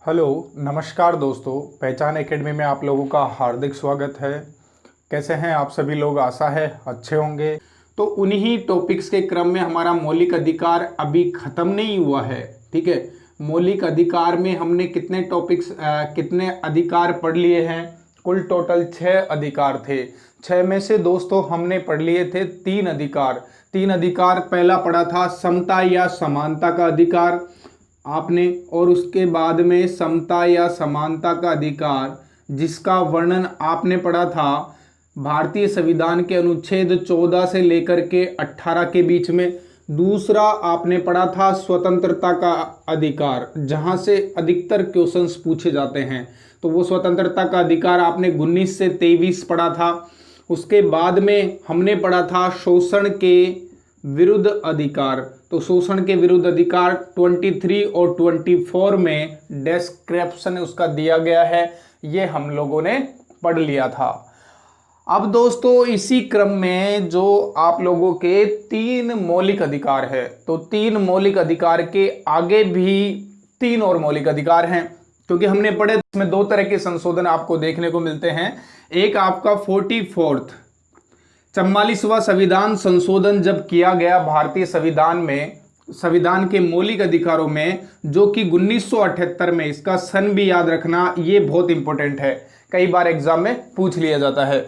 Hello नमस्कार दोस्तों, पहचान एकेडमी में आप लोगों का हार्दिक स्वागत है। कैसे हैं आप सभी लोग? आशा है अच्छे होंगे। तो उन्हीं टॉपिक्स के क्रम में हमारा मौलिक अधिकार अभी ख़त्म नहीं हुआ है। ठीक है, मौलिक अधिकार में हमने कितने अधिकार पढ़ लिए हैं? कुल टोटल 6 अधिकार थे। 6 में से दोस्तों हमने पढ़ लिए थे 3 अधिकार। 3 अधिकार पहला पढ़ा था समता या समानता का अधिकार आपने, और उसके बाद में समता या समानता का अधिकार जिसका वर्णन आपने पढ़ा था भारतीय संविधान के अनुच्छेद 14 से लेकर के 18 के बीच में। दूसरा आपने पढ़ा था स्वतंत्रता का अधिकार, जहां से अधिकतर क्वेश्चंस पूछे जाते हैं। तो वो स्वतंत्रता का अधिकार आपने 19 से 23 पढ़ा था। उसके बाद में हमने पढ़ा था शोषण के विरुद्ध अधिकार। तो शोषण के विरुद्ध अधिकार 23 और 24 में डिस्क्रिप्शन उसका दिया गया है, ये हम लोगों ने पढ़ लिया था। अब दोस्तों इसी क्रम में जो आप लोगों के 3 मौलिक अधिकार है, तो 3 मौलिक अधिकार के आगे भी 3 और मौलिक अधिकार हैं, क्योंकि हमने पढ़े इसमें 2 तरह के संशोधन आपको देखने को मिलते हैं। एक आपका 44वां संविधान संशोधन जब किया गया भारतीय संविधान में, संविधान के मौलिक अधिकारों में, जो कि 1978 में, इसका सन भी याद रखना, ये बहुत इंपॉर्टेंट है, कई बार एग्जाम में पूछ लिया जाता है।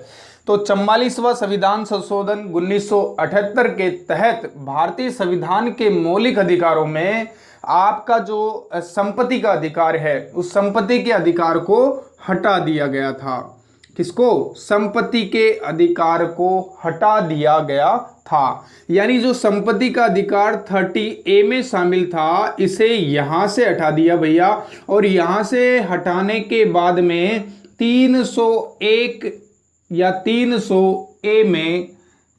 तो 44वां संविधान संशोधन 1978 के तहत भारतीय संविधान के मौलिक अधिकारों में आपका जो संपत्ति का अधिकार है, उस संपत्ति के अधिकार को हटा दिया गया था। किसको? संपत्ति के अधिकार को हटा दिया गया था। यानी जो संपत्ति का अधिकार 30A में शामिल था, इसे यहां से हटा दिया भैया, और यहां से हटाने के बाद में 301 या 300A में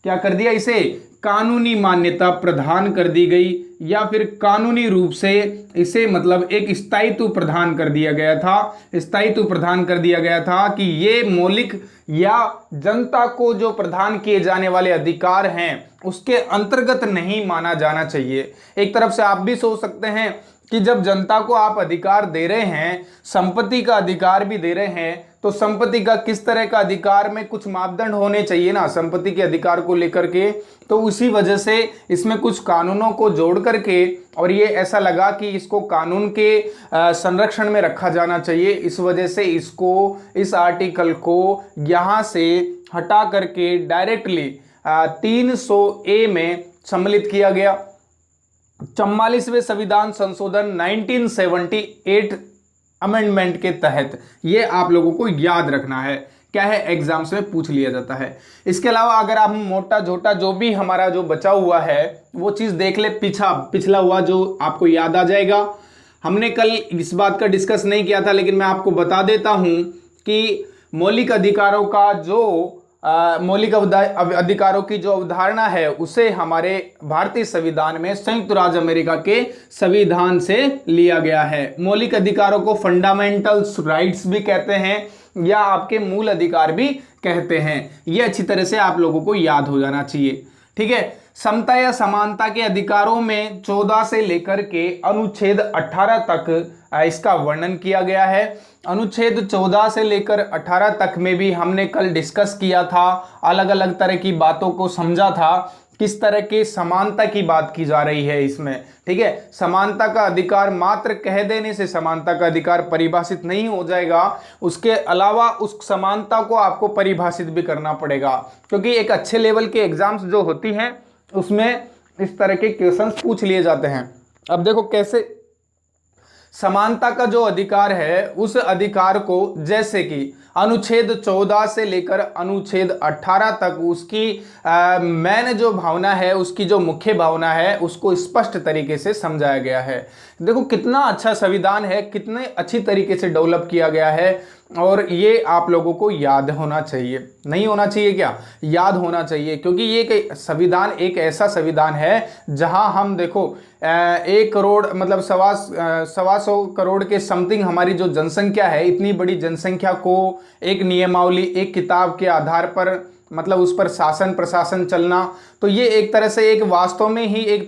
क्या कर दिया? इसे कानूनी मान्यता प्रदान कर दी गई, या फिर कानूनी रूप से इसे मतलब एक स्थायित्व प्रदान कर दिया गया था। स्थायित्व प्रदान कर दिया गया था कि ये मौलिक या जनता को जो प्रदान किए जाने वाले अधिकार हैं उसके अंतर्गत नहीं माना जाना चाहिए। एक तरफ से आप भी सोच सकते हैं कि जब जनता को आप अधिकार दे रहे हैं, संपत्ति का अधिकार भी दे रहे हैं, तो संपत्ति का किस तरह का अधिकार में कुछ मापदंड होने चाहिए ना संपत्ति के अधिकार को लेकर के। तो उसी वजह से इसमें कुछ कानूनों को जोड़ करके, और ये ऐसा लगा कि इसको कानून के संरक्षण में रखा जाना चाहिए, इस वजह से इसको, इस आर्टिकल को यहाँ से हटा करके डायरेक्टली 300A में सम्मिलित किया गया। 44वें संविधान संशोधन 1978 अमेंडमेंट के तहत, ये आप लोगों को याद रखना है, क्या है, एग्जाम्स में पूछ लिया जाता है। इसके अलावा अगर आप मोटा झोटा जो भी हमारा जो बचा हुआ है वो चीज देख ले, पिछला हुआ जो आपको याद आ जाएगा। हमने कल इस बात का डिस्कस नहीं किया था, लेकिन मैं आपको बता देता हूं कि मौलिक अधिकारों का जो मौलिक अधिकारों की जो अवधारणा है उसे हमारे भारतीय संविधान में संयुक्त राज्य अमेरिका के संविधान से लिया गया है। मौलिक अधिकारों को फंडामेंटल राइट्स भी कहते हैं, या आपके मूल अधिकार भी कहते हैं। यह अच्छी तरह से आप लोगों को याद हो जाना चाहिए। ठीक है, समता या समानता के अधिकारों में 14 से लेकर के अनुच्छेद 18 तक इसका वर्णन किया गया है। अनुच्छेद 14 से लेकर 18 तक में भी हमने कल डिस्कस किया था, अलग अलग तरह की बातों को समझा था, किस तरह के समानता की बात की जा रही है इसमें। ठीक है, समानता का अधिकार मात्र कह देने से समानता का अधिकार परिभाषित नहीं हो जाएगा, उसके अलावा उस समानता को आपको परिभाषित भी करना पड़ेगा, क्योंकि एक अच्छे लेवल के एग्जाम्स जो होती हैं उसमें इस तरह के क्वेश्चंस पूछ लिए जाते हैं। अब देखो कैसे समानता का जो अधिकार है उस अधिकार को, जैसे कि अनुच्छेद 14 से लेकर अनुच्छेद 18 तक उसकी मेन जो भावना है, उसकी जो मुख्य भावना है, उसको स्पष्ट तरीके से समझाया गया है। देखो कितना अच्छा संविधान है, कितने अच्छी तरीके से डेवलप किया गया है, और ये आप लोगों को याद होना चाहिए। नहीं होना चाहिए क्या? याद होना चाहिए, क्योंकि ये संविधान एक ऐसा संविधान है जहां हम देखो 1 करोड़ मतलब 125 करोड़ के समथिंग हमारी जो जनसंख्या है, इतनी बड़ी जनसंख्या को एक नियमावली, एक किताब के आधार पर मतलब उस पर शासन प्रशासन चलना। तो ये एक तरह से एक वास्तव में ही एक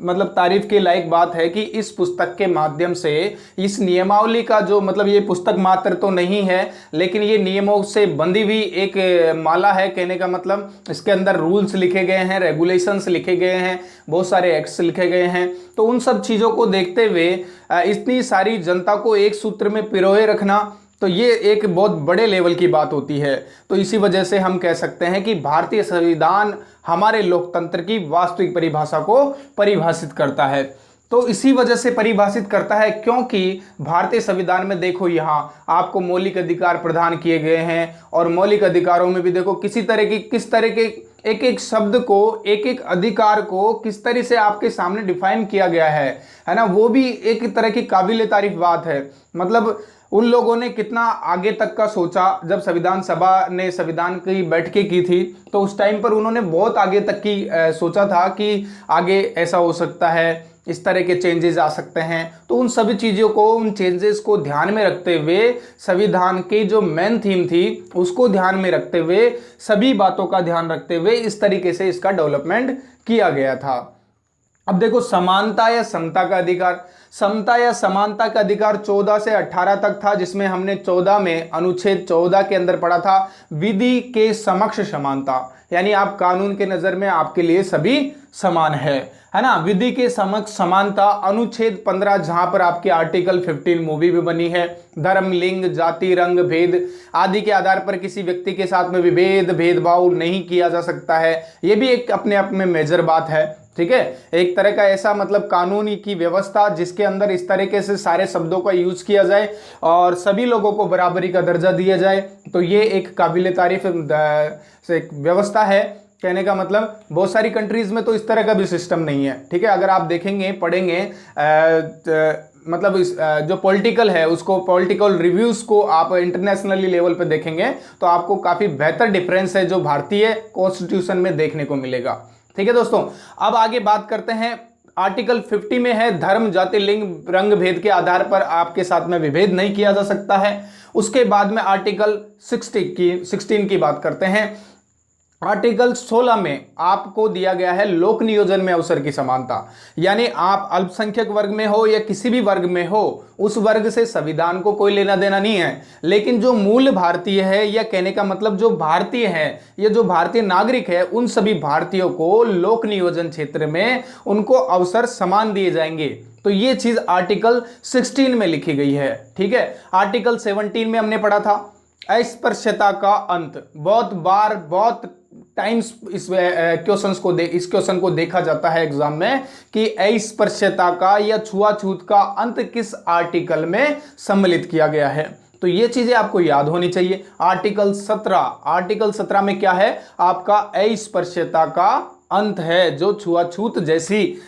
मतलब तारीफ के लायक बात है कि इस पुस्तक के माध्यम से इस नियमावली का जो मतलब ये पुस्तक मात्र तो नहीं है, लेकिन ये नियमों से बंधी हुई एक माला है। कहने का मतलब इसके अंदर रूल्स लिखे गए हैं, रेगुलेशंस लिखे गए हैं, बहुत सारे एक्ट्स लिखे गए हैं। तो उन सब चीज़ों को देखते हुए इतनी सारी जनता को एक सूत्र में पिरोए रखना, तो ये एक बहुत बड़े लेवल की बात होती है। तो इसी वजह से हम कह सकते हैं कि भारतीय संविधान हमारे लोकतंत्र की वास्तविक परिभाषा को परिभाषित करता है। तो इसी वजह से परिभाषित करता है क्योंकि भारतीय संविधान में देखो यहाँ आपको मौलिक अधिकार प्रदान किए गए हैं, और मौलिक अधिकारों में भी देखो किस तरह के एक एक शब्द को, एक एक अधिकार को किस तरह से आपके सामने डिफाइन किया गया है ना। वो भी एक तरह की काबिल तारीफ बात है। मतलब उन लोगों ने कितना आगे तक का सोचा। जब संविधान सभा ने संविधान की बैठकें की थी तो उस टाइम पर उन्होंने बहुत आगे तक की सोचा था कि आगे ऐसा हो सकता है, इस तरह के चेंजेस आ सकते हैं। तो उन सभी चीज़ों को, उन चेंजेस को ध्यान में रखते हुए, संविधान की जो मेन थीम थी उसको ध्यान में रखते हुए, सभी बातों का ध्यान रखते हुए इस तरीके से इसका डेवलपमेंट किया गया था। अब देखो समानता या समता का अधिकार, समता या समानता का अधिकार 14 से 18 तक था, जिसमें हमने 14 में अनुच्छेद 14 के अंदर पढ़ा था विधि के समक्ष समानता, यानी आप कानून के नजर में आपके लिए सभी समान है ना। विधि के समक्ष समानता अनुच्छेद 15, जहां पर आपके आर्टिकल 15 मूवी भी बनी है। धर्म, लिंग, जाति, रंग, भेद आदि के आधार पर किसी व्यक्ति के साथ में भेदभाव नहीं किया जा सकता है। यह भी एक अपने आप में मेजर बात है, ठीक है। एक तरह का ऐसा मतलब कानूनी की व्यवस्था जिसके अंदर इस तरीके से सारे शब्दों का यूज किया जाए और सभी लोगों को बराबरी का दर्जा दिया जाए, तो ये एक काबिल तारीफ एक व्यवस्था है। कहने का मतलब बहुत सारी कंट्रीज में तो इस तरह का भी सिस्टम नहीं है, ठीक है। अगर आप देखेंगे, पढ़ेंगे मतलब इस जो पॉलिटिकल है उसको, पॉलिटिकल रिव्यूज को आप इंटरनेशनली लेवल पे देखेंगे तो आपको काफी बेहतर डिफरेंस है जो भारतीय कॉन्स्टिट्यूशन में देखने को मिलेगा, ठीक है दोस्तों। अब आगे बात करते हैं, आर्टिकल 50 में है धर्म, जाति, लिंग, रंग, भेद के आधार पर आपके साथ में विभेद नहीं किया जा सकता है। उसके बाद में आर्टिकल 16 की बात करते हैं। आर्टिकल 16 में आपको दिया गया है लोक नियोजन में अवसर की समानता, यानी आप अल्पसंख्यक वर्ग में हो या किसी भी वर्ग में हो, उस वर्ग से संविधान को कोई लेना देना नहीं है। लेकिन जो मूल भारतीय है, या कहने का मतलब जो भारतीय है, ये जो भारतीय नागरिक है, उन सभी भारतीयों को लोक नियोजन क्षेत्र में उनको अवसर समान दिए जाएंगे। तो ये चीज आर्टिकल 16 में लिखी गई है, ठीक है। आर्टिकल 17 में हमने पढ़ा था अस्पृश्यता का अंत। बहुत बार, बहुत टाइम्स इस क्वेश्चन को देखा जाता है एग्जाम में कि अस्पृश्यता का या छुआछूत का अंत किस आर्टिकल में सम्मिलित किया गया है। तो ये चीजें आपको याद होनी चाहिए। आर्टिकल 17 में क्या है, आपका अस्पृश्यता का अंत है, जो छुआछूत जैसी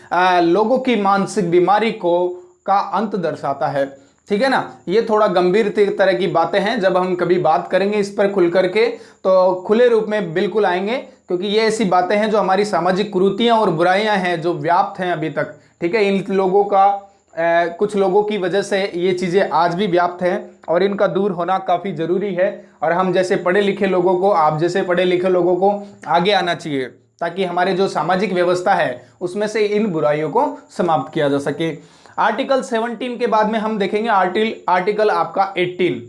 लोगों की मानसिक बीमारी का अंत दर्शाता है, ठीक है ना। ये थोड़ा गंभीर तरह की बातें हैं, जब हम कभी बात करेंगे इस पर खुल करके तो खुले रूप में बिल्कुल आएंगे, क्योंकि ये ऐसी बातें हैं जो हमारी सामाजिक कुरीतियां और बुराइयां हैं जो व्याप्त हैं अभी तक, ठीक है। इन लोगों का कुछ लोगों की वजह से ये चीज़ें आज भी व्याप्त हैं और इनका दूर होना काफ़ी ज़रूरी है। और हम जैसे पढ़े लिखे लोगों को, आप जैसे पढ़े लिखे लोगों को आगे आना चाहिए, ताकि हमारे जो सामाजिक व्यवस्था है उसमें से इन बुराइयों को समाप्त किया जा सके। आर्टिकल 17 के बाद में हम देखेंगे आर्टिकल आपका 18।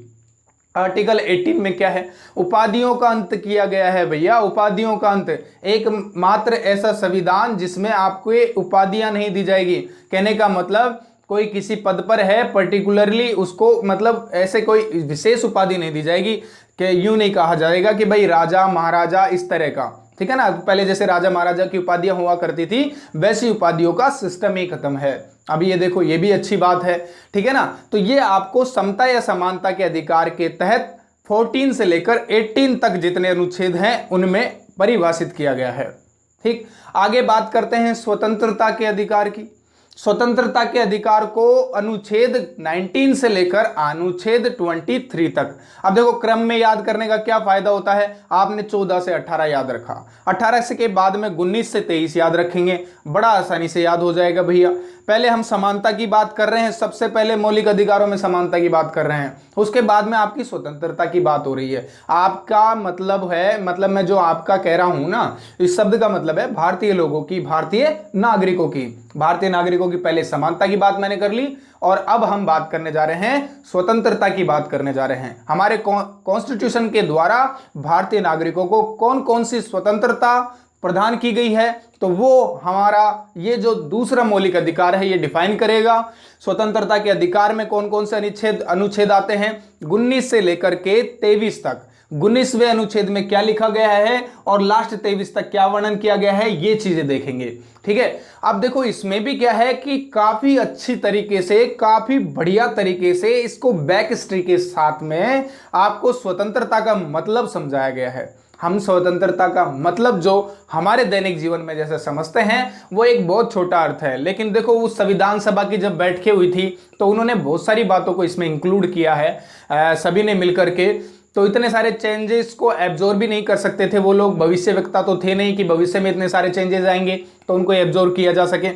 आर्टिकल 18 में क्या है, उपाधियों का अंत किया गया है भैया, उपाधियों का अंत। एक मात्र ऐसा संविधान जिसमें आपको उपाधियां नहीं दी जाएगी। कहने का मतलब कोई किसी पद पर है पर्टिकुलरली, उसको मतलब ऐसे कोई विशेष उपाधि नहीं दी जाएगी कि यूं नहीं कहा जाएगा कि भाई राजा महाराजा इस तरह का, ठीक है ना। पहले जैसे राजा महाराजा की उपाधियां हुआ करती थी, वैसी उपाधियों का सिस्टम ही खत्म है। अभी ये देखो, ये भी अच्छी बात है, ठीक है ना। तो ये आपको समता या समानता के अधिकार के तहत 14 से लेकर 18 तक जितने अनुच्छेद हैं उनमें परिभाषित किया गया है, ठीक। आगे बात करते हैं स्वतंत्रता के अधिकार की। स्वतंत्रता के अधिकार को अनुच्छेद 19 से लेकर अनुच्छेद 23 तक। अब देखो क्रम में याद करने का क्या फायदा होता है, आपने 14 से 18 याद रखा, 18 से के बाद में 19 से 23 याद रखेंगे, बड़ा आसानी से याद हो जाएगा भैया। पहले हम समानता की बात कर रहे हैं, सबसे पहले मौलिक अधिकारों में समानता की बात कर रहे हैं, उसके बाद में आपकी स्वतंत्रता की बात हो रही है। आपका मतलब है, मतलब मैं जो आपका कह रहा हूं ना, इस शब्द का मतलब है भारतीय लोगों की, भारतीय नागरिकों की। भारतीय नागरिकों की पहले समानता की बात मैंने कर ली, और अब हम बात करने जा रहे हैं स्वतंत्रता की बात करने जा रहे हैं। हमारे कॉन्स्टिट्यूशन के द्वारा भारतीय नागरिकों को कौन कौन सी स्वतंत्रता प्रदान की गई है, तो वो हमारा ये जो दूसरा मौलिक अधिकार है ये डिफाइन करेगा। स्वतंत्रता के अधिकार में कौन कौन से अनुच्छेद आते हैं, 19 से लेकर के 23 तक। 19वें अनुच्छेद में क्या लिखा गया है और लास्ट 23 तक क्या वर्णन किया गया है, ये चीजें देखेंगे। ठीक है, अब देखो इसमें भी क्या है कि काफी अच्छी तरीके से, काफी बढ़िया तरीके से इसको बैक हिस्ट्री के साथ में आपको स्वतंत्रता का मतलब समझाया गया है। हम स्वतंत्रता का मतलब जो हमारे दैनिक जीवन में जैसे समझते हैं वो एक बहुत छोटा अर्थ है, लेकिन देखो उस संविधान सभा की जब बैठकें हुई थी तो उन्होंने बहुत सारी बातों को इसमें इंक्लूड किया है, सभी ने मिलकर के। तो इतने सारे चेंजेस को एब्जॉर्ब भी नहीं कर सकते थे वो लोग, भविष्यवक्ता तो थे नहीं कि भविष्य में इतने सारे चेंजेस आएंगे तो उनको एब्जॉर्ब किया जा सके,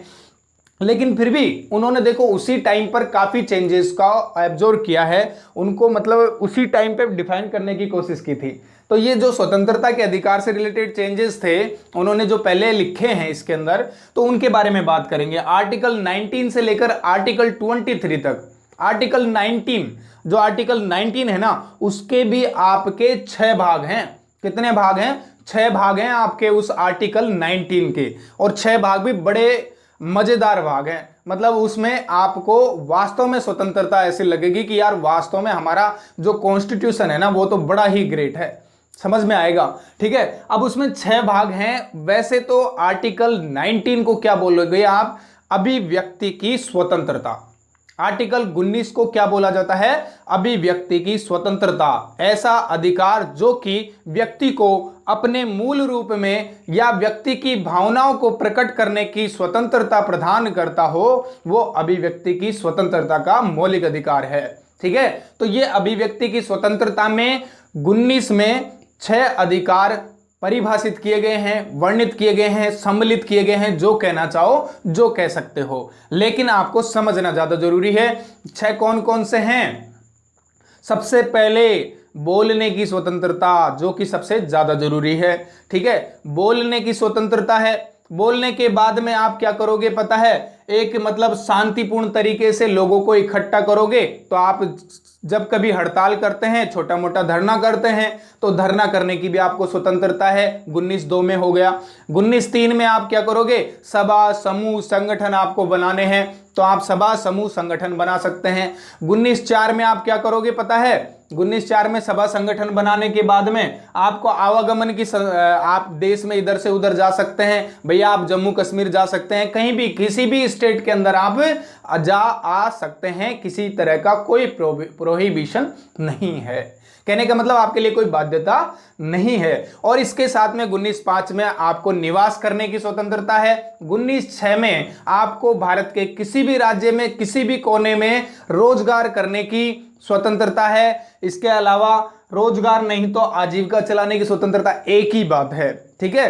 लेकिन फिर भी उन्होंने देखो उसी टाइम पर काफी चेंजेस का एब्जॉर्ब किया है, उनको मतलब उसी टाइम पे डिफाइन करने की कोशिश की थी। तो ये जो स्वतंत्रता के अधिकार से रिलेटेड चेंजेस थे उन्होंने जो पहले लिखे हैं इसके अंदर, तो उनके बारे में बात करेंगे। आर्टिकल 19 से लेकर आर्टिकल 23 तक। आर्टिकल 19, जो आर्टिकल 19 है ना, उसके भी आपके 6 भाग हैं। कितने भाग हैं? 6 भाग हैं आपके उस आर्टिकल 19 के, और 6 भाग भी बड़े मजेदार भाग हैं। मतलब उसमें आपको वास्तव में स्वतंत्रता ऐसी लगेगी कि यार वास्तव में हमारा जो कॉन्स्टिट्यूशन है ना वो तो बड़ा ही ग्रेट है, समझ में आएगा। ठीक है, अब उसमें 6 भाग हैं। वैसे तो आर्टिकल 19 को क्या बोलोगे आप? अभिव्यक्ति की स्वतंत्रता। आर्टिकल 19 को क्या बोला जाता है? अभिव्यक्ति की स्वतंत्रता। ऐसा अधिकार जो कि व्यक्ति को अपने मूल रूप में या व्यक्ति की भावनाओं को प्रकट करने की स्वतंत्रता प्रदान करता हो, वो अभिव्यक्ति की स्वतंत्रता का मौलिक अधिकार है। ठीक है, तो ये अभिव्यक्ति की स्वतंत्रता में 19 में 6 अधिकार परिभाषित किए गए हैं, वर्णित किए गए हैं, सम्मिलित किए गए हैं, जो कहना चाहो जो कह सकते हो, लेकिन आपको समझना ज्यादा जरूरी है। 6 कौन कौन से हैं? सबसे पहले बोलने की स्वतंत्रता, जो कि सबसे ज्यादा जरूरी है। ठीक है, बोलने की स्वतंत्रता है। बोलने के बाद में आप क्या करोगे पता है? एक मतलब शांतिपूर्ण तरीके से लोगों को इकट्ठा करोगे। तो आप जब कभी हड़ताल करते हैं, छोटा मोटा धरना करते हैं, तो धरना करने की भी आपको स्वतंत्रता है। 19(2) में हो गया। 19(3) में आप क्या करोगे? सभा समूह संगठन आपको बनाने हैं, तो आप सभा समूह संगठन बना सकते हैं। 19(4) में आप क्या करोगे पता है? 19(4) में सभा संगठन बनाने के बाद में आपको आवागमन की आप देश में इधर से उधर जा सकते हैं। भैया आप जम्मू कश्मीर जा सकते हैं, कहीं भी किसी भी स्टेट के अंदर आप जा आ सकते हैं, किसी तरह का कोई प्रोहिबिशन नहीं है। कहने का मतलब आपके लिए कोई बाध्यता नहीं है। और इसके साथ में 19(5) में आपको निवास करने की स्वतंत्रता है। 19(6) में आपको भारत के किसी भी राज्य में किसी भी कोने में रोजगार करने की स्वतंत्रता है। इसके अलावा रोजगार नहीं तो आजीविका चलाने की स्वतंत्रता, एक ही बात है। ठीक है,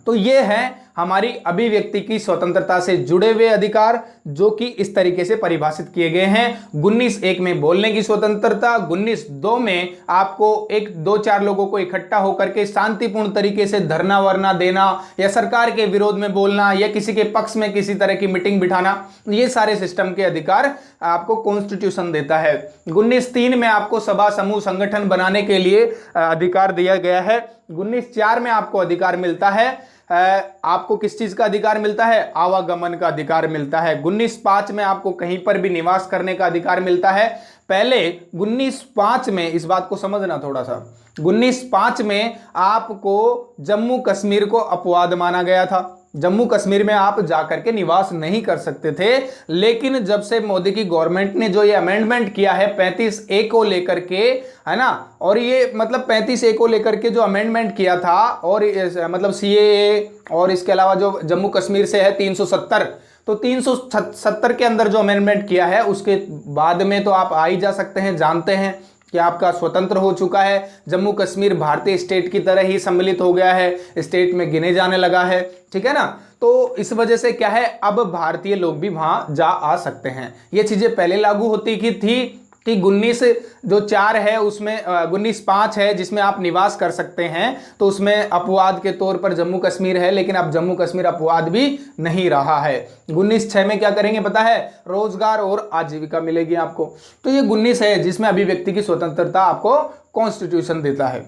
तो ये है हमारी अभिव्यक्ति की स्वतंत्रता से जुड़े हुए अधिकार, जो कि इस तरीके से परिभाषित किए गए हैं। 19(1) में बोलने की स्वतंत्रता, 19(2) में आपको 1-2-4 लोगों को इकट्ठा होकर के शांतिपूर्ण तरीके से धरना वरना देना, या सरकार के विरोध में बोलना, या किसी के पक्ष में किसी तरह की मीटिंग बिठाना, ये सारे सिस्टम के अधिकार आपको कॉन्स्टिट्यूशन देता है। 19(3) में आपको सभा समूह संगठन बनाने के लिए अधिकार दिया गया है। 19(4) में आपको अधिकार मिलता है, आपको किस चीज का अधिकार मिलता है? आवागमन का अधिकार मिलता है। 19(5) में आपको कहीं पर भी निवास करने का अधिकार मिलता है। पहले 19(5) में इस बात को समझना थोड़ा सा, 19(5) में आपको जम्मू कश्मीर को अपवाद माना गया था। जम्मू कश्मीर में आप जाकर के निवास नहीं कर सकते थे, लेकिन जब से मोदी की गवर्नमेंट ने जो ये अमेंडमेंट किया है 35A को लेकर के, है ना, और ये मतलब 35A को लेकर के जो अमेंडमेंट किया था, और मतलब CAA, और इसके अलावा जो जम्मू कश्मीर से है 370, तो 370 के अंदर जो अमेंडमेंट किया है उसके बाद में तो आप आ ही जा सकते हैं। जानते हैं कि आपका स्वतंत्र हो चुका है, जम्मू कश्मीर भारतीय स्टेट की तरह ही सम्मिलित हो गया है, स्टेट में गिने जाने लगा है। ठीक है ना, तो इस वजह से क्या है, अब भारतीय लोग भी वहां जा आ सकते हैं। ये चीजें पहले लागू होती की थी कि 19 जो 4 है उसमें 19 5 है जिसमें आप निवास कर सकते हैं, तो उसमें अपवाद के तौर पर जम्मू कश्मीर है, लेकिन अब जम्मू कश्मीर अपवाद भी नहीं रहा है। 19 6 में क्या करेंगे पता है, रोजगार और आजीविका मिलेगी आपको। तो ये 19 है जिसमें अभिव्यक्ति की स्वतंत्रता आपको कॉन्स्टिट्यूशन देता है।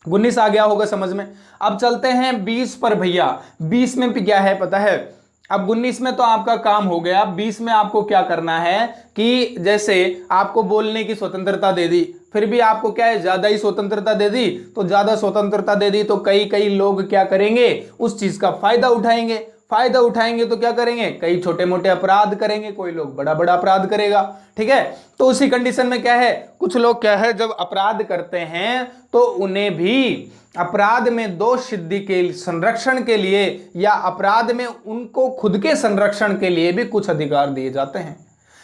19 आ गया होगा समझ में। अब चलते हैं 20 पर भैया। 20 में भी क्या है पता है, अब 19 में तो आपका काम हो गया, 20 में आपको क्या करना है कि जैसे आपको बोलने की स्वतंत्रता दे दी, फिर भी आपको क्या है ज्यादा ही स्वतंत्रता दे दी, तो ज्यादा स्वतंत्रता दे दी तो कई कई लोग क्या करेंगे, उस चीज का फायदा उठाएंगे। फायदा उठाएंगे तो क्या करेंगे, कई छोटे मोटे अपराध करेंगे, कोई लोग बड़ा बड़ा अपराध करेगा। ठीक है, तो उसी कंडीशन में क्या है, कुछ लोग क्या है जब अपराध करते हैं तो उन्हें भी अपराध में दोष सिद्धि के संरक्षण के लिए या अपराध में उनको खुद के संरक्षण के लिए भी कुछ अधिकार दिए जाते हैं।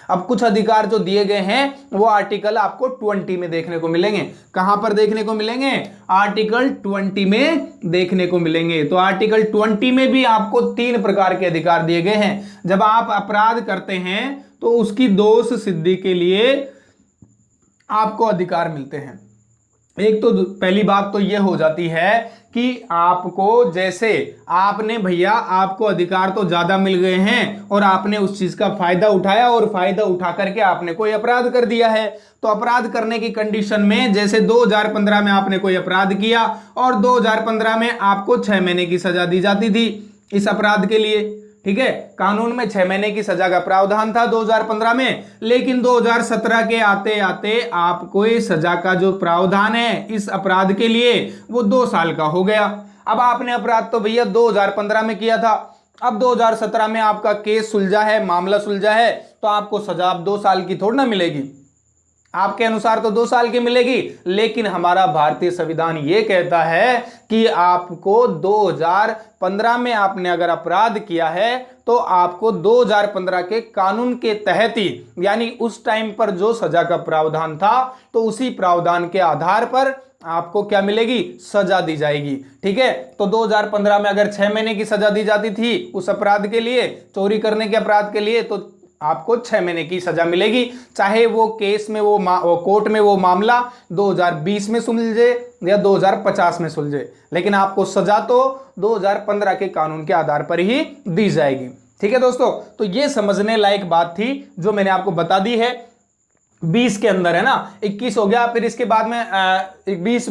अब कुछ अधिकार जो दिए गए हैं वो आर्टिकल आपको 20 में देखने को मिलेंगे। कहां पर देखने को मिलेंगे, आर्टिकल 20 में देखने को मिलेंगे। तो आर्टिकल 20 में भी आपको 3 प्रकार के अधिकार दिए गए हैं। जब आप अपराध करते हैं तो उसकी दोष सिद्धि के लिए आपको अधिकार मिलते हैं। एक तो पहली बात तो यह हो जाती है कि आपको जैसे आपने भैया आपको अधिकार तो ज्यादा मिल गए हैं और आपने उस चीज का फायदा उठाया और फायदा उठा करके आपने कोई अपराध कर दिया है। तो अपराध करने की कंडीशन में जैसे 2015 में आपने कोई अपराध किया और 2015 में आपको 6 महीने की सजा दी जाती थी इस अपराध के लिए। ठीक है, कानून में 6 महीने की सजा का प्रावधान था 2015 में, लेकिन 2017 के आते आते आपको इस सजा का जो प्रावधान है इस अपराध के लिए वो 2 साल का हो गया। अब आपने अपराध तो भैया 2015 में किया था, अब 2017 में आपका केस सुलझा है, मामला सुलझा है, तो आपको सजा अब 2 साल की थोड़ी ना मिलेगी, आपके अनुसार तो 2 साल की मिलेगी। लेकिन हमारा भारतीय संविधान ये कहता है कि आपको 2015 में आपने अगर अपराध किया है तो आपको 2015 के कानून के तहत ही, यानी उस टाइम पर जो सजा का प्रावधान था तो उसी प्रावधान के आधार पर आपको क्या मिलेगी, सजा दी जाएगी। ठीक है, तो 2015 में अगर 6 महीने की सजा दी जाती थी उस अपराध के लिए, चोरी करने के अपराध के लिए, तो आपको 6 महीने की सजा मिलेगी, चाहे वो केस में वो कोर्ट में वो मामला 2020 में सुलझे या 2050 में सुलझे, लेकिन आपको सजा तो 2015 के कानून के आधार पर ही दी जाएगी। ठीक है दोस्तों, तो ये समझने लायक बात थी जो मैंने आपको बता दी है। 20 के अंदर है ना, 21 हो गया, फिर इसके बाद में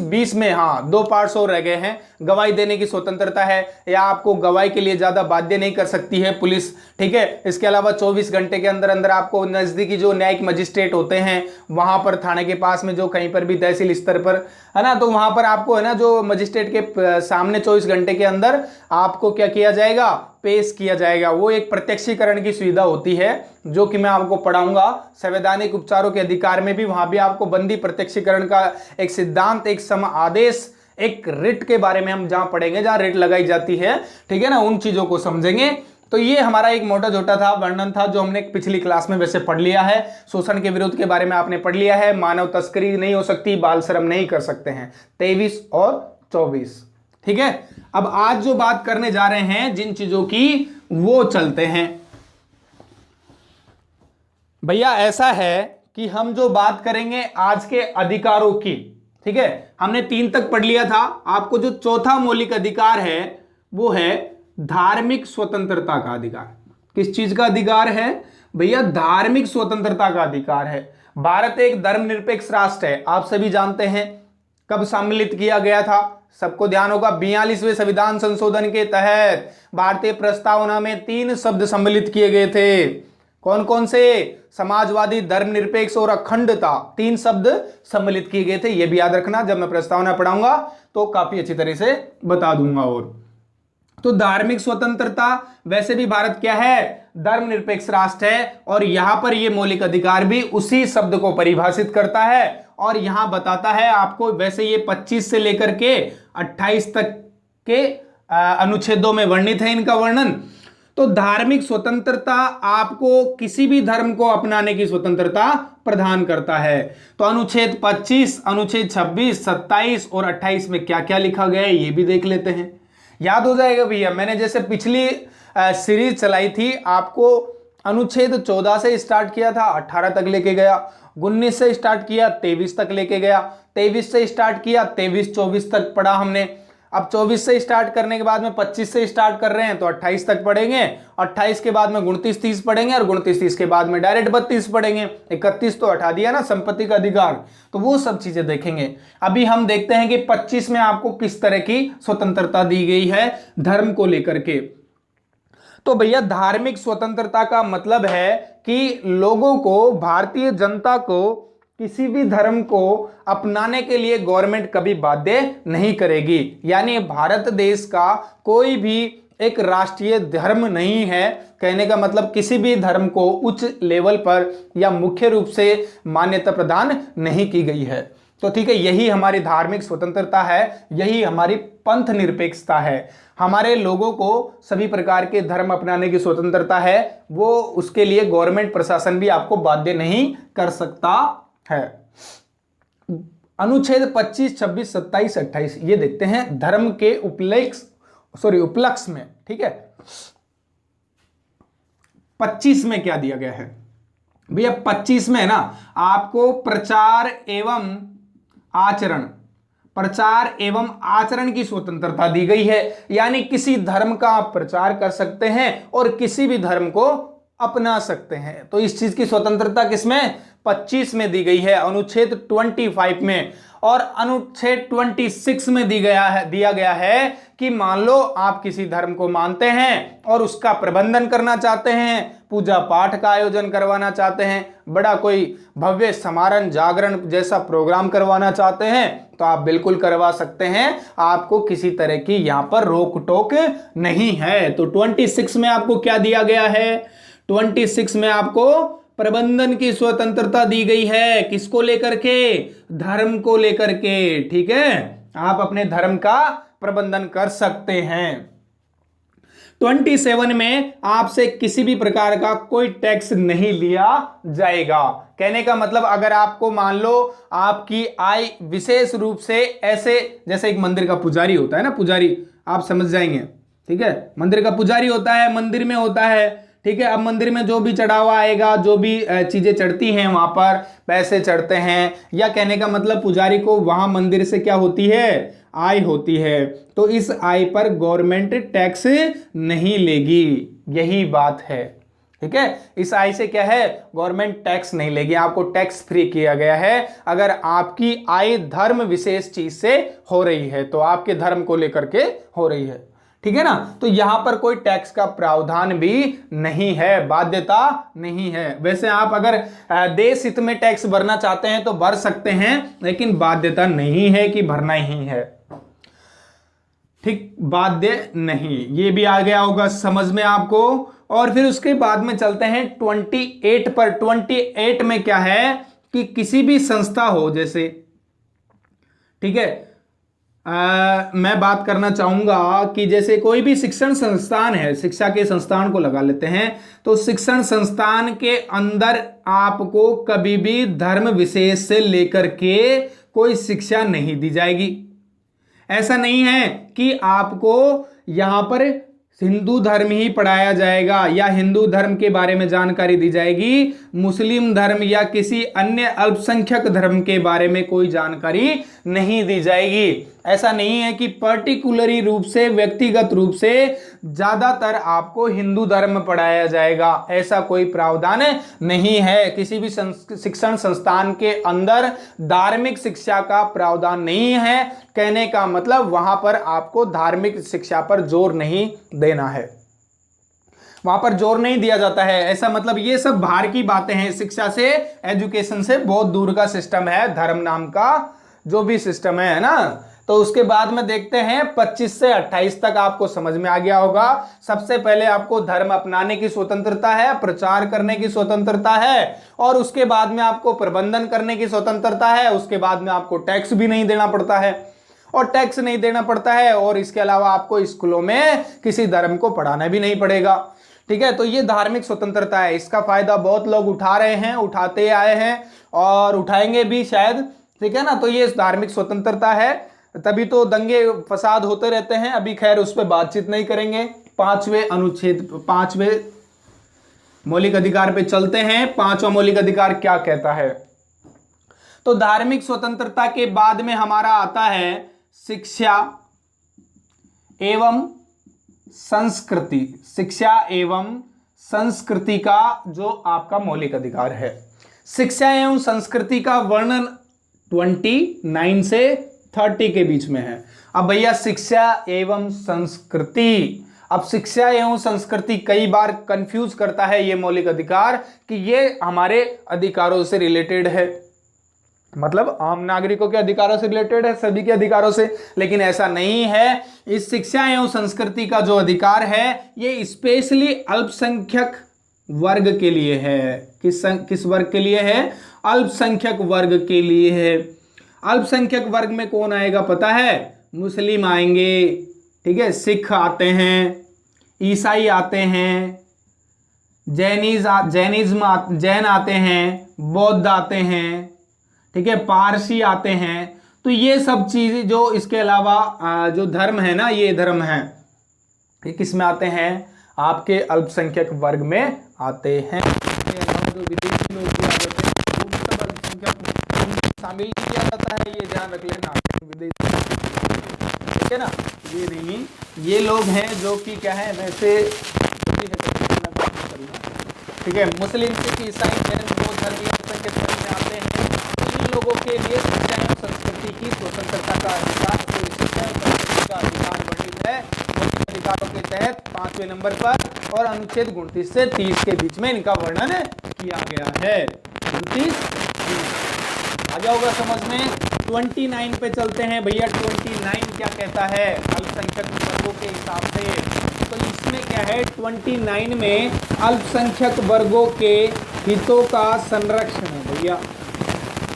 20 में हाँ 2 पार्ट्स और रह गए हैं। गवाही देने की स्वतंत्रता है, या आपको गवाही के लिए ज्यादा बाध्य नहीं कर सकती है पुलिस। ठीक है, इसके अलावा 24 घंटे के अंदर अंदर आपको नजदीकी जो न्यायिक मजिस्ट्रेट होते हैं वहां पर थाने के पास में जो कहीं पर भी तहसील स्तर पर है ना, तो वहां पर आपको है ना जो मजिस्ट्रेट के सामने 24 घंटे के अंदर आपको क्या किया जाएगा, पेश किया जाएगा। वो एक प्रत्यक्षीकरण की सुविधा होती है जो कि मैं आपको पढ़ाऊंगा। संवैधानिक उपचारों के अधिकार में भी वहां भी आपको बंदी प्रत्यक्षीकरण का एक सिद्धांत, एक सम आदेश, एक रिट के बारे में हम जहां पढ़ेंगे, जहां रिट लगाई जाती है। ठीक है ना, उन चीजों को समझेंगे। तो ये हमारा एक मोटा छोटा था वर्णन था जो हमने पिछली क्लास में वैसे पढ़ लिया है। शोषण के विरोध के बारे में आपने पढ़ लिया है, मानव तस्करी नहीं हो सकती, बाल श्रम नहीं कर सकते हैं, 23 और 24। ठीक है, अब आज जो बात करने जा रहे हैं जिन चीजों की, वो चलते हैं भैया। ऐसा है कि हम जो बात करेंगे आज के अधिकारों की, ठीक है, हमने 3 तक पढ़ लिया था। आपको जो चौथा मौलिक अधिकार है वो है धार्मिक स्वतंत्रता का अधिकार। किस चीज का अधिकार है भैया, धार्मिक स्वतंत्रता का अधिकार है। भारत एक धर्मनिरपेक्ष राष्ट्र है, आप सभी जानते हैं। कब सम्मिलित किया गया था, सबको ध्यान होगा, 42वें संविधान संशोधन के तहत भारतीय प्रस्तावना में 3 शब्द सम्मिलित किए गए थे। कौन कौन से, समाजवादी, धर्मनिरपेक्ष और अखंडता, 3 शब्द सम्मिलित किए गए थे। यह भी याद रखना, जब मैं प्रस्तावना पढ़ाऊंगा तो काफी अच्छी तरह से बता दूंगा। और तो धार्मिक स्वतंत्रता, वैसे भी भारत क्या है, धर्मनिरपेक्ष राष्ट्र है, और यहां पर यह मौलिक अधिकार भी उसी शब्द को परिभाषित करता है और यहां बताता है आपको। वैसे ये 25 से लेकर के 28 तक के अनुच्छेदों में वर्णित है इनका वर्णन। तो धार्मिक स्वतंत्रता आपको किसी भी धर्म को अपनाने की स्वतंत्रता प्रदान करता है। तो अनुच्छेद 25, अनुच्छेद 26, 27 और 28 में क्या क्या लिखा गया है ये भी देख लेते हैं। याद हो जाएगा भैया, मैंने जैसे पिछली सीरीज चलाई थी, आपको अनुच्छेद 14 से स्टार्ट किया था, 18 तक लेके गया, 19 से स्टार्ट किया 23 तक लेके गया, 23 से स्टार्ट किया 23-24 तक पढ़ा हमने। अब 24 से स्टार्ट करने के बाद में 25 से स्टार्ट कर रहे हैं तो 28 तक पढ़ेंगे, 28 के बाद में 29-30 पढ़ेंगे और 29-30 के बाद में डायरेक्ट 32 पढ़ेंगे। 31 तो हटा दिया ना, संपत्ति का अधिकार, तो वो सब चीजें देखेंगे। अभी हम देखते हैं कि 25 में आपको किस तरह की स्वतंत्रता दी गई है धर्म को लेकर के। तो भैया धार्मिक स्वतंत्रता का मतलब है कि लोगों को, भारतीय जनता को किसी भी धर्म को अपनाने के लिए गवर्नमेंट कभी बाध्य नहीं करेगी। यानी भारत देश का कोई भी एक राष्ट्रीय धर्म नहीं है, कहने का मतलब किसी भी धर्म को उच्च लेवल पर या मुख्य रूप से मान्यता प्रदान नहीं की गई है। तो ठीक है, यही हमारी धार्मिक स्वतंत्रता है, यही हमारी पंथ निरपेक्षता है। हमारे लोगों को सभी प्रकार के धर्म अपनाने की स्वतंत्रता है, वो उसके लिए गवर्नमेंट प्रशासन भी आपको बाध्य नहीं कर सकता है। अनुच्छेद 25, 26, 27, 28 ये देखते हैं धर्म के उपलक्ष्य में। ठीक है, 25 में क्या दिया गया है भैया? 25 में ना आपको प्रचार एवं आचरण की स्वतंत्रता दी गई है। यानी किसी धर्म का आप प्रचार कर सकते हैं और किसी भी धर्म को अपना सकते हैं। तो इस चीज की स्वतंत्रता किसमें? 25 में दी गई है, अनुच्छेद 25 में। और अनुच्छेद 26 में दिया गया है कि मान लो आप किसी धर्म को मानते हैं और उसका प्रबंधन करना चाहते हैं, पूजा पाठ का आयोजन करवाना चाहते हैं, बड़ा कोई भव्य समारोह जागरण जैसा प्रोग्राम करवाना चाहते हैं, तो आप बिल्कुल करवा सकते हैं। आपको किसी तरह की यहां पर रोक टोक नहीं है। तो 26 में आपको क्या दिया गया है? 26 में आपको प्रबंधन की स्वतंत्रता दी गई है। किसको लेकर के? धर्म को लेकर के। ठीक है, आप अपने धर्म का प्रबंधन कर सकते हैं। 27 में आपसे किसी भी प्रकार का कोई टैक्स नहीं लिया जाएगा। कहने का मतलब अगर आपको मान लो आपकी आय विशेष रूप से ऐसे, जैसे एक मंदिर का पुजारी होता है ना, पुजारी आप समझ जाएंगे। ठीक है, मंदिर का पुजारी होता है, मंदिर में होता है। ठीक है, अब मंदिर में जो भी चढ़ावा आएगा, जो भी चीजें चढ़ती हैं, वहां पर पैसे चढ़ते हैं, या कहने का मतलब पुजारी को वहां मंदिर से क्या होती है? आय होती है। तो इस आय पर गवर्नमेंट टैक्स नहीं लेगी, यही बात है। ठीक है, इस आय से क्या है? गवर्नमेंट टैक्स नहीं लेगी, आपको टैक्स फ्री किया गया है। अगर आपकी आय धर्म विशेष चीज से हो रही है तो आपके धर्म को लेकर के हो रही है। ठीक है ना, तो यहां पर कोई टैक्स का प्रावधान भी नहीं है, बाध्यता नहीं है। वैसे आप अगर देश हित में टैक्स भरना चाहते हैं तो भर सकते हैं, लेकिन बाध्यता नहीं है कि भरना ही है। ठीक, बाध्य नहीं, ये भी आ गया होगा समझ में आपको। और फिर उसके बाद में चलते हैं 28 पर। 28 में क्या है कि किसी भी संस्था हो, जैसे, ठीक है, मैं बात करना चाहूंगा कि जैसे कोई भी शिक्षण संस्थान है, शिक्षा के संस्थान को लगा लेते हैं, तो शिक्षण संस्थान के अंदर आपको कभी भी धर्म विशेष से लेकर के कोई शिक्षा नहीं दी जाएगी। ऐसा नहीं है कि आपको यहां पर हिंदू धर्म ही पढ़ाया जाएगा या हिंदू धर्म के बारे में जानकारी दी जाएगी, मुस्लिम धर्म या किसी अन्य अल्पसंख्यक धर्म के बारे में कोई जानकारी नहीं दी जाएगी। ऐसा नहीं है कि पर्टिकुलरी रूप से, व्यक्तिगत रूप से ज्यादातर आपको हिंदू धर्म पढ़ाया जाएगा, ऐसा कोई प्रावधान नहीं है। किसी भी शिक्षण संस्थान के अंदर धार्मिक शिक्षा का प्रावधान नहीं है। कहने का मतलब वहां पर आपको धार्मिक शिक्षा पर जोर नहीं देना है, वहां पर जोर नहीं दिया जाता है। ऐसा मतलब ये सब बाहर की बातें हैं, शिक्षा से, एजुकेशन से बहुत दूर का सिस्टम है धर्म नाम का जो भी सिस्टम है ना। तो उसके बाद में देखते हैं 25 से 28 तक आपको समझ में आ गया होगा। सबसे पहले आपको धर्म अपनाने की स्वतंत्रता है, प्रचार करने की स्वतंत्रता है, और उसके बाद में आपको प्रबंधन करने की स्वतंत्रता है। उसके बाद में आपको टैक्स भी नहीं देना पड़ता है, और टैक्स नहीं देना पड़ता है, और इसके अलावा आपको स्कूलों में किसी धर्म को पढ़ाना भी नहीं पड़ेगा। ठीक है, तो ये धार्मिक स्वतंत्रता है। इसका फायदा बहुत लोग उठा रहे हैं, उठाते आए हैं और उठाएंगे भी शायद। ठीक है ना, तो ये धार्मिक स्वतंत्रता है, तभी तो दंगे फसाद होते रहते हैं। अभी खैर उस पर बातचीत नहीं करेंगे। पांचवें अनुच्छेद, पांचवें मौलिक अधिकार पे चलते हैं। पांचवा मौलिक अधिकार क्या कहता है? तो धार्मिक स्वतंत्रता के बाद में हमारा आता है शिक्षा एवं संस्कृति। शिक्षा एवं संस्कृति का जो आपका मौलिक अधिकार है, शिक्षा एवं संस्कृति का वर्णन 29 से 30 के बीच में है। अब भैया शिक्षा एवं संस्कृति, अब शिक्षा एवं संस्कृति कई बार कंफ्यूज करता है ये मौलिक अधिकार कि ये हमारे अधिकारों से रिलेटेड है, मतलब आम नागरिकों के अधिकारों से रिलेटेड है, सभी के अधिकारों से, लेकिन ऐसा नहीं है। इस शिक्षा एवं संस्कृति का जो अधिकार है ये स्पेशली अल्पसंख्यक वर्ग के लिए है। किस वर्ग के लिए है? अल्पसंख्यक वर्ग के लिए है। अल्पसंख्यक वर्ग में कौन आएगा पता है? मुस्लिम आएंगे, ठीक है, सिख आते हैं, ईसाई आते हैं, जैन आते हैं, बौद्ध आते हैं, ठीक है, पारसी आते हैं। तो ये सब चीजें जो इसके अलावा जो धर्म है ना, ये धर्म है, ये किस में आते हैं? आपके अल्पसंख्यक वर्ग में आते हैं। जो विदेशी लोग भी आ जाते हैं वो भी सब अल्पसंख्यक शामिल किया जाता है, ये ध्यान रख लेना। विदेशी, ठीक है ना, ये नहीं, ये लोग हैं जो कि क्या है वैसे, ठीक है, मुस्लिम, सिख, ईसाई, जैन, बौद्ध धर्मीय अल्पसंख्यक वर्ग में आते हैं। लोगों के लिए शिक्षा एवं संस्कृति की स्वतंत्रता का अधिकार, का अधिकार वर्णित है मौलिक अधिकारों के तहत 5वें नंबर पर, और अनुच्छेद 29 से 30 के बीच में इनका वर्णन किया गया है। 29 आ जाओगा समझ में। 29 पे चलते हैं भैया। 29 क्या कहता है अल्पसंख्यक वर्गों के हिसाब से? तो इसमें क्या है? 29 में अल्पसंख्यक वर्गों के हितों का संरक्षण है भैया,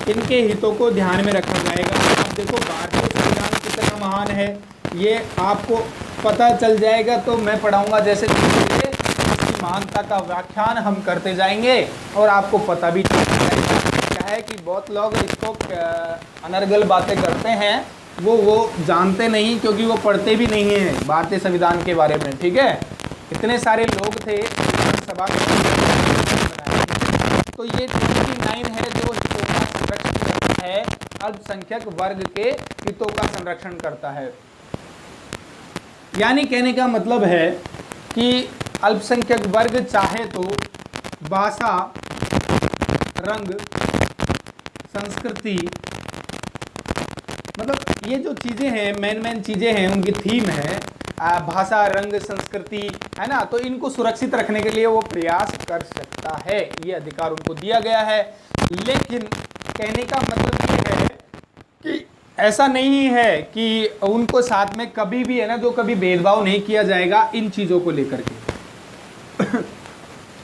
इनके हितों को ध्यान में रखा जाएगा। अब देखो भारतीय संविधान कितना महान है ये आपको पता चल जाएगा, तो मैं पढ़ाऊंगा जैसे धीरे-धीरे इसकी महानता का व्याख्यान हम करते जाएंगे और आपको पता भी चल जाएगा। क्या है कि बहुत लोग इसको अनर्गल बातें करते हैं, वो जानते नहीं क्योंकि वो पढ़ते भी नहीं हैं भारतीय संविधान के बारे में, ठीक है। इतने सारे लोग थे सभा तो ये 29 है जो हितों का संरक्षण करता है, अल्पसंख्यक वर्ग के हितों का संरक्षण करता है। यानी कहने का मतलब है कि अल्पसंख्यक वर्ग चाहे तो भाषा, रंग, संस्कृति, मतलब ये जो चीज़ें हैं मेन चीज़ें हैं, उनकी थीम है भाषा, रंग, संस्कृति, है ना, तो इनको सुरक्षित रखने के लिए वो प्रयास कर सकता है, ये अधिकार उनको दिया गया है। लेकिन कहने का मतलब ये है कि ऐसा नहीं है कि उनको साथ में कभी भी, है ना, जो कभी भेदभाव नहीं किया जाएगा इन चीज़ों को लेकर के।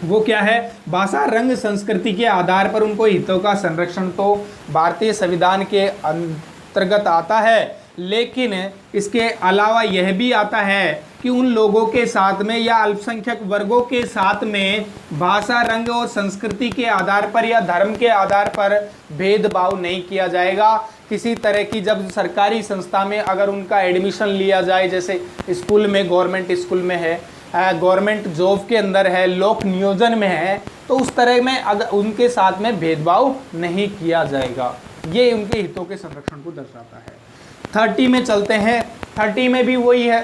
वो क्या है? भाषा, रंग, संस्कृति के आधार पर उनको हितों का संरक्षण तो भारतीय संविधान के अंतर्गत आता है, लेकिन इसके अलावा यह भी आता है कि उन लोगों के साथ में या अल्पसंख्यक वर्गों के साथ में भाषा, रंग और संस्कृति के आधार पर या धर्म के आधार पर भेदभाव नहीं किया जाएगा। किसी तरह की जब सरकारी संस्था में अगर उनका एडमिशन लिया जाए, जैसे स्कूल में, गवर्नमेंट स्कूल में है, गवर्नमेंट जॉब के अंदर है, लोक नियोजन में है, तो उस तरह में अगर उनके साथ में भेदभाव नहीं किया जाएगा। ये उनके हितों के संरक्षण को दर्शाता है। 30 में चलते हैं। 30 में भी वही है।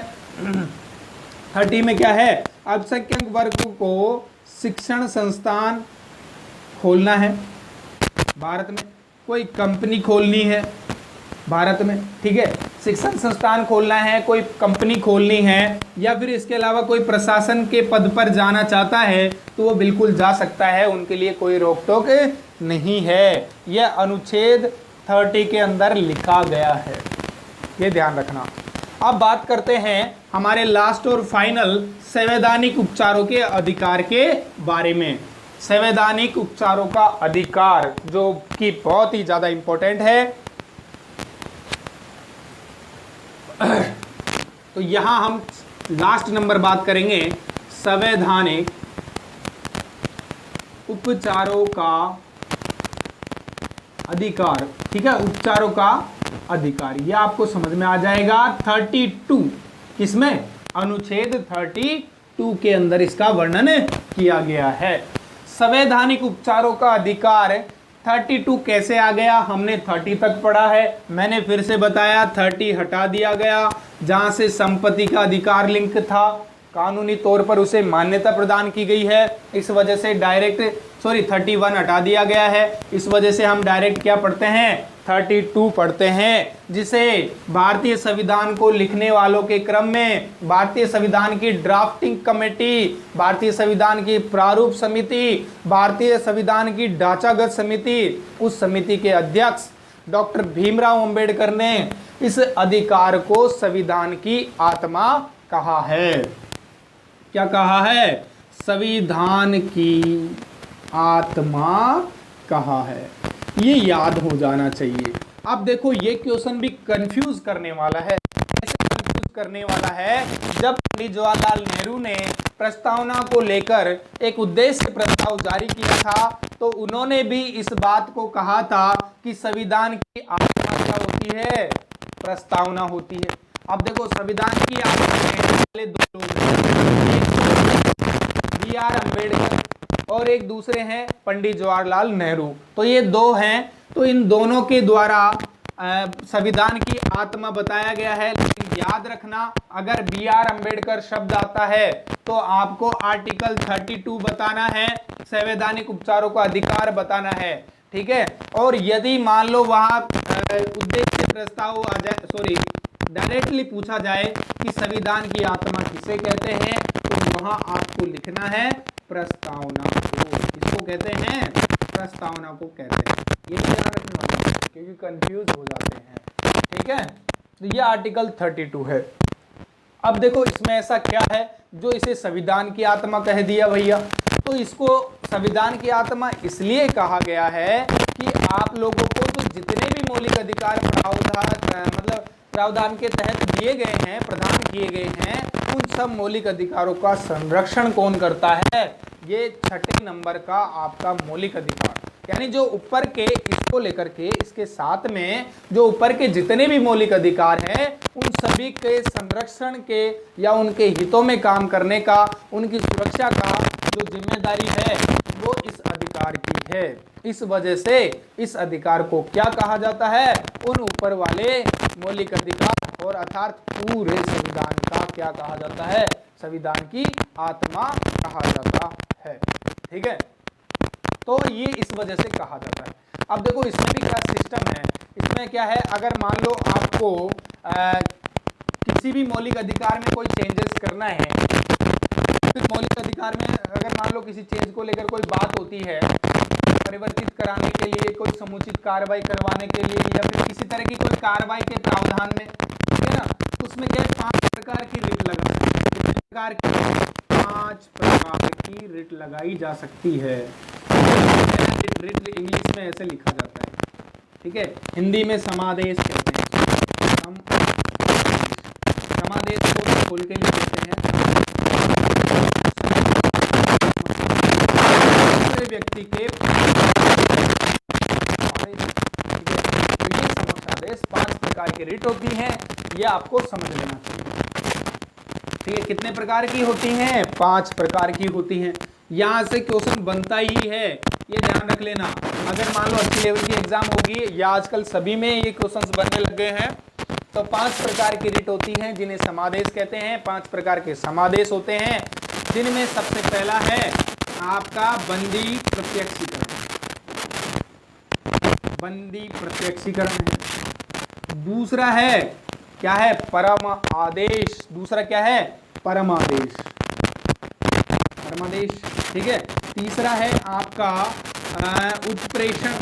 30 में क्या है? अल्पसंख्यक वर्ग को शिक्षण संस्थान खोलना है भारत में, कोई कंपनी खोलनी है भारत में, ठीक है, शिक्षण संस्थान खोलना है, कोई कंपनी खोलनी है, या फिर इसके अलावा कोई प्रशासन के पद पर जाना चाहता है तो वो बिल्कुल जा सकता है, उनके लिए कोई रोक टोक नहीं है। यह अनुच्छेद 30 के अंदर लिखा गया है, ये ध्यान रखना। अब बात करते हैं हमारे लास्ट और फाइनल संवैधानिक उपचारों के अधिकार के बारे में। संवैधानिक उपचारों का अधिकार जो कि बहुत ही ज़्यादा इम्पोर्टेंट है। तो यहाँ हम लास्ट नंबर बात करेंगे संवैधानिक उपचारों का अधिकार, ठीक है, उपचारों का अधिकार, ये आपको समझ में आ जाएगा। 32 किसमें? अनुच्छेद 32 के अंदर इसका वर्णन किया गया है। संवैधानिक उपचारों का अधिकार 32 कैसे आ गया, हमने 30 तक पढ़ा है, मैंने फिर से बताया 30 हटा दिया गया, जहां से संपत्ति का अधिकार लिंक था, कानूनी तौर पर उसे मान्यता प्रदान की गई है, इस वजह से डायरेक्ट 31 हटा दिया गया है, इस वजह से हम डायरेक्ट क्या पढ़ते हैं 32 पढ़ते हैं, जिसे भारतीय संविधान को लिखने वालों के क्रम में भारतीय संविधान की ड्राफ्टिंग कमेटी, भारतीय संविधान की प्रारूप समिति, भारतीय संविधान की ढांचागत समिति, उस समिति के अध्यक्ष डॉक्टर भीमराव अंबेडकर ने इस अधिकार को संविधान की आत्मा कहा है। क्या कहा है? संविधान की आत्मा कहा है। ये याद हो जाना चाहिए। अब देखो ये क्वेश्चन भी कंफ्यूज करने वाला है। कैसे कंफ्यूज करने वाला है? जब पंडित जवाहरलाल नेहरू ने प्रस्तावना को लेकर एक उद्देश्य प्रस्ताव जारी किया था, तो उन्होंने भी इस बात को कहा था कि संविधान की आत्मा क्या होती है? प्रस्तावना होती है। अब देखो संविधान की आत्मा कहने वाले दो लोग हैं, बी.आर. अम्बेडकर और एक दूसरे हैं पंडित जवाहरलाल नेहरू। तो ये दो हैं, तो इन दोनों के द्वारा संविधान की आत्मा बताया गया है। लेकिन याद रखना, अगर बी.आर. अम्बेडकर शब्द आता है तो आपको आर्टिकल 32 बताना है, संवैधानिक उपचारों का अधिकार बताना है, ठीक है। और यदि मान लो वहां उद्देश्य प्रस्ताव आ जाए, डायरेक्टली पूछा जाए कि संविधान की आत्मा किसे कहते हैं, तो वहां आपको लिखना है प्रस्तावना को। किसको कहते हैं? प्रस्तावना को कहते हैं। ये भी ध्यान रखना होगा क्योंकि कंफ्यूज हो जाते हैं, ठीक है। तो ये आर्टिकल 32 है। अब देखो इसमें ऐसा क्या है जो इसे संविधान की आत्मा कह दिया भैया? तो इसको संविधान की आत्मा इसलिए कहा गया है कि आप लोगों को तो जितने भी मौलिक अधिकार प्रावधान के तहत दिए गए हैं, प्रदान किए गए हैं, उन सब मौलिक अधिकारों का संरक्षण कौन करता है? ये 6 नंबर का आपका मौलिक अधिकार, यानी जो ऊपर के इसको लेकर के इसके साथ में जो ऊपर के जितने भी मौलिक अधिकार हैं, उन सभी के संरक्षण के या उनके हितों में काम करने का, उनकी सुरक्षा का जो जिम्मेदारी है वो इस अधिकार की है। इस वजह से इस अधिकार को क्या कहा जाता है? उन ऊपर वाले मौलिक अधिकार और अर्थात पूरे संविधान का क्या कहा जाता है? संविधान की आत्मा कहा जाता है, ठीक है। तो ये इस वजह से कहा जाता है। अब देखो इसमें भी क्या सिस्टम है, इसमें क्या है, अगर मान लो आपको किसी भी मौलिक अधिकार में कोई चेंजेस करना है, मौलिक अधिकार में अगर मान लो किसी चीज को लेकर कोई बात होती है, परिवर्तित कराने के लिए, कोई समुचित कार्रवाई करवाने के लिए, या फिर किसी तरह की कोई कार्रवाई के प्रावधान में, ठीक है ना, तो उसमें क्या 5 प्रकार की रिट लगा, कितने प्रकार की? 5 प्रकार की रिट लगाई जा सकती है। रिट इंग्लिश में ऐसे लिखा जाता है, ठीक है। हिंदी में समादेश कहते हैं, समादेश को खोल के लिख देते हैं। व्यक्ति के आदेश 5 प्रकार की रिट होती हैं, ये आपको समझ लेना चाहिए, ठीक है। कितने प्रकार की होती हैं? 5 प्रकार की होती हैं। यहां से क्वेश्चन बनता ही है, ये ध्यान रख लेना। अगर मान लो अच्छी लेवल की एग्जाम होगी या आजकल सभी में ये क्वेश्चंस बनने लग गए हैं, तो 5 प्रकार की रिट होती हैं जिन्हें समादेश कहते हैं। 5 प्रकार के समादेश होते हैं, जिनमें सबसे पहला है आपका बंदी प्रत्यक्षीकरण। बंदी प्रत्यक्षीकरण है। दूसरा है क्या है? परम आदेश। दूसरा क्या है? परम आदेश, परमादेश, ठीक है। तीसरा है आपका उत्प्रेषण,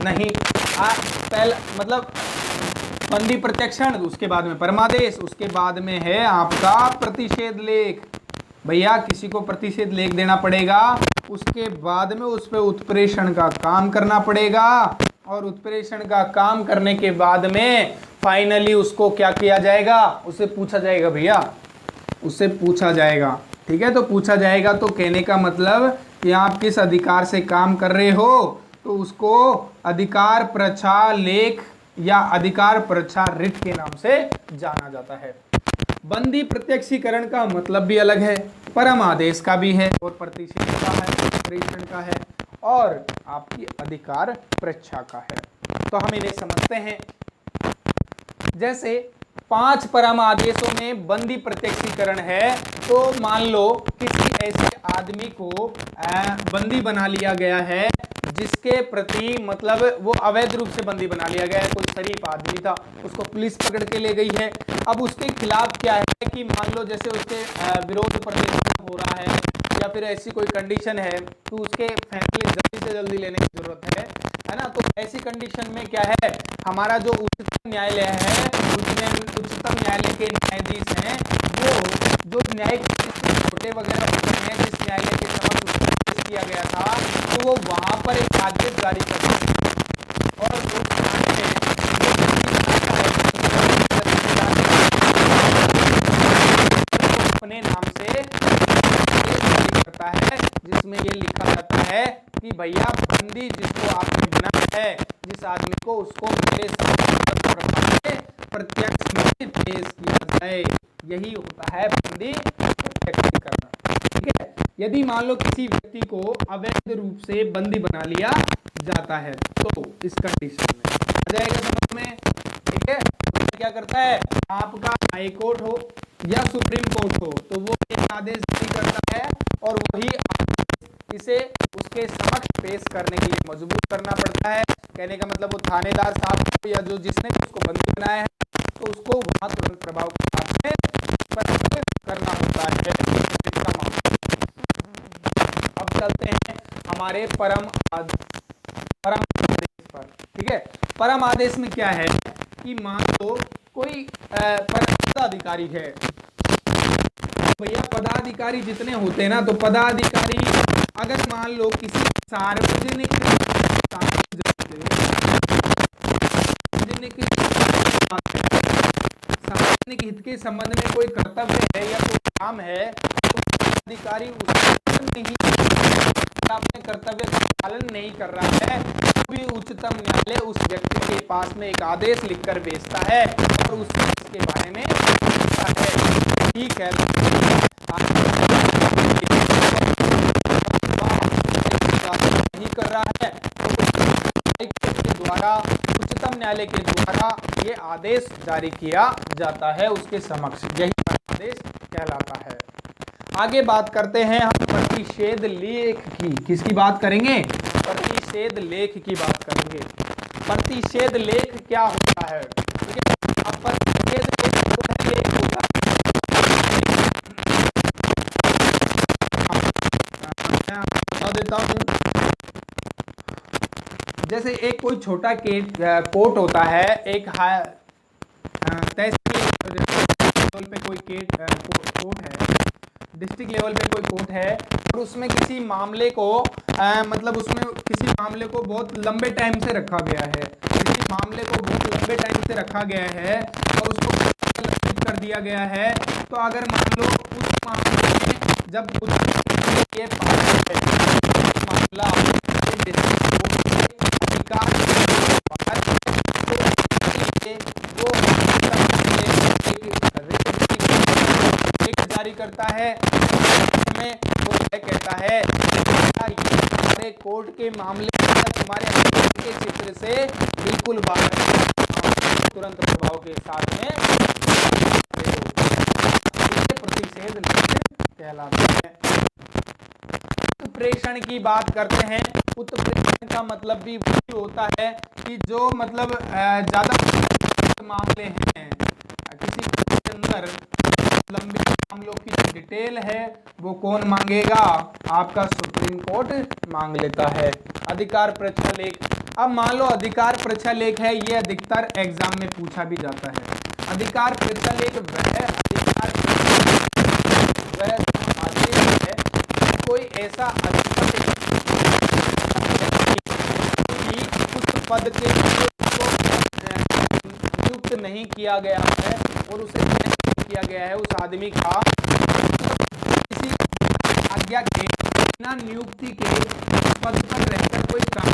नहीं पहला मतलब बंदी प्रत्यक्षण, उसके बाद में परमादेश, उसके बाद में है आपका प्रतिषेध लेख। भैया किसी को प्रतिषेध लेख देना पड़ेगा, उसके बाद में उस पर उत्प्रेषण का काम करना पड़ेगा, और उत्प्रेषण का काम करने के बाद में फाइनली उसको क्या किया जाएगा? उसे पूछा जाएगा भैया, उससे पूछा जाएगा, ठीक है। तो पूछा जाएगा तो कहने का मतलब कि आप किस अधिकार से काम कर रहे हो, तो उसको अधिकार परीक्षा लेख या अधिकार परीक्षा रिट के नाम से जाना जाता है। बंदी प्रत्यक्षीकरण का मतलब भी अलग है, परम आदेश का भी है और प्रतिषेध का है, प्रेषण का है और आपकी अधिकार परीक्षा का है। तो हम इन्हें समझते हैं। जैसे 5 परम आदेशों में बंदी प्रत्यक्षीकरण है, तो मान लो किसी ऐसे आदमी को बंदी बना लिया गया है जिसके प्रति मतलब वो अवैध रूप से बंदी बना लिया गया है। कोई शरीफ आदमी था, उसको पुलिस पकड़ के ले गई है। अब उसके खिलाफ क्या है कि मान लो जैसे उसके विरोध प्रदर्शन हो रहा है या फिर ऐसी कोई कंडीशन है तो उसके फैसले जल्दी से जल्दी लेने की जरूरत है ना। तो ऐसी कंडीशन में क्या है, हमारा जो उच्चतम न्यायालय है, उच्चतम न्यायालय के न्यायाधीश हैं, वो जो न्यायिक छोटे वगैरह होते हैं जिस न्यायालय के समक्ष पेश किया गया था, तो वो वहां पर एक आदेश जारी करते हैं और अपने नाम से करता है जिसमें ये लिखा जाता है कि भैया बंदी जिसको आपने बनाया है, जिस आदमी को, उसको मेरे प्रत्यक्ष में पेश किया जाए। यही होता है बंदी प्रत्यक्षीकरण। ठीक है। यदि मान लो किसी व्यक्ति को अवैध रूप से बंदी बना लिया जाता है तो इस कंडीशन में आ जाएगा समझ में। ठीक है। तो क्या करता है, आपका हाई कोर्ट हो या सुप्रीम कोर्ट हो, तो वो एक आदेश जारी करता है और वही इसे उसके समक्ष पेश करने के लिए मजबूर करना पड़ता है। कहने का मतलब वो थानेदार साहब को या जो जिसने उसको बंदी बनाया है तो उसको वहां तुरंत प्रभाव के साथ में करना होता है। अब चलते हैं हमारे परम आदेश पर। ठीक है। परम आदेश में क्या है कि मान लो कोई पदाधिकारी है, भैया पदाधिकारी जितने होते हैं ना, तो पदाधिकारी अगर मान लो किसी सार्वजनिक हित के संबंध में कोई कर्तव्य है या कोई काम है, तो अधिकारी अपने कर्तव्य का पालन नहीं कर रहा है, तो भी उच्चतम न्यायालय उस व्यक्ति के पास में एक आदेश लिखकर भेजता है और उसके बारे में पूछता है। ठीक है, नहीं कर रहा है तो द्वारा, उच्चतम न्यायालय के द्वारा ये आदेश जारी किया जाता है उसके समक्ष। यही आदेश कहलाता है। आगे बात करते हैं हम प्रतिषेध लेख की। किसकी बात करेंगे? प्रतिषेध लेख की बात करेंगे। प्रतिषेध लेख क्या होता है? ठीक है। अब प्रतिषेध लेख होता है, देता हूं। जैसे एक कोई छोटा कोर्ट होता है, एक तहसील लेवल पे कोई कोर्ट है, डिस्ट्रिक्ट लेवल पे कोई कोर्ट है और उसमें किसी मामले को मतलब उसमें किसी मामले को बहुत लंबे टाइम से रखा गया है, किसी मामले को बहुत लंबे टाइम से रखा गया है और उसको कर दिया गया है। तो अगर मान लो उस मामले में जब ये मामला जारी करता है, में वो कहता है तुम्हारे कोर्ट के मामले तुम्हारे के क्षेत्र से बिल्कुल बाहर, तुरंत प्रभाव के साथ में प्रतिषेध कहलाता है। उत्प्रेषण की बात करते हैं। उत्प्रेषण का मतलब भी वही होता है कि जो मतलब ज्यादा मामले हैं, किसी के अंदर लंबे मामलों की जो डिटेल है वो कौन मांगेगा? आपका सुप्रीम कोर्ट मांग लेता है। अधिकार परीक्षा लेख। अब मान लो अधिकार परीक्षा लेख है, ये अधिकतर एग्जाम में पूछा भी जाता है। अधिकार परीक्षा लेख वह अधिकार आदेश है, कोई ऐसा अधिकारी उस पद के नियुक्त नहीं किया गया है और उसे किया गया है, उस आदमी का किसी आज्ञा के बिना नियुक्ति के पद पर रहकर कोई काम